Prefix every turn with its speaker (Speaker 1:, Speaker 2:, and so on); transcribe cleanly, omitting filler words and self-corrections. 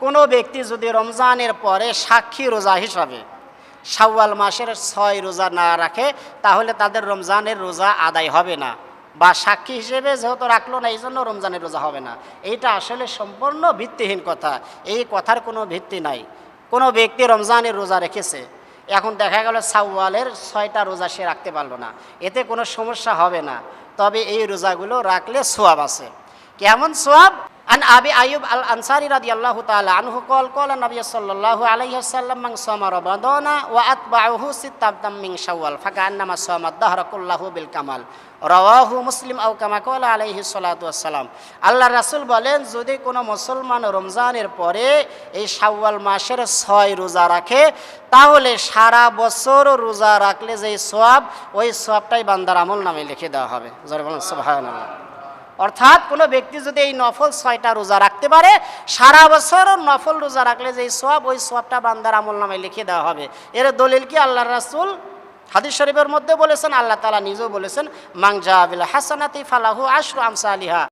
Speaker 1: কোনো ব্যক্তি যদি রমজানের পরে সাক্ষী রোজা হিসাবে শাওয়াল মাসের 6 রোজা না রাখে, তাহলে তাদের রমজানের রোজা আদায় হবে না, বা সাক্ষী হিসেবে যেহেতু রাখলো না এই জন্য রমজানের রোজা হবে না। এইটা আসলে সম্পূর্ণ ভিত্তিহীন কথা, এই কথার কোনো ভিত্তি নাই। কোনো ব্যক্তি রমজানের রোজা রেখেছে, এখন দেখা গেল শাওয়ালের 6টা রোজা সে রাখতে পারলো না, এতে কোনো সমস্যা হবে না, তবে এই রোজাগুলো রাখলে সোয়াব আছে। কেমন সোয়াব? আন আবি আইয়ুব আল আনসারী রাদিয়াল্লাহু তাআলা আনহু قال النبي صلى الله عليه وسلم من صام رمضان واتبعه ستا من شوال فكأنما صام الدهر كله بالكمال রাওয়াহু মুসলিম আও কামা ক্বালা আলাইহিস সালাতু ওয়াস সালাম। আল্লাহ রাসূল বলেন, যদি কোনো মুসলমান রমজানের পরে এই শাওয়াল মাসের 6 রোজা রাখে, তাহলে সারা বছর রোজা রাখলে যে সওয়াব, ওই সওয়াবটাই বান্দার আমলনামে লিখে দেওয়া হবে। জোরে বলুন সুবহানাল্লাহ। অর্থাৎ কোনো ব্যক্তি যদি এই নফল 6টা রোজা রাখতে পারে, সারা বছর নফল রোজা রাখলে যে সওয়াব, ওই সওয়াবটা বান্দার আমলনামায় লিখে দেওয়া হবে। এর দলিল কি? আল্লাহর রাসূল হাদিস শরীফের মধ্যে বলেছেন, আল্লাহ তাআলা নিজেও বলেছেন, মান জা বিল হাসানাতি ফালাহু আশরু আমসালিহা।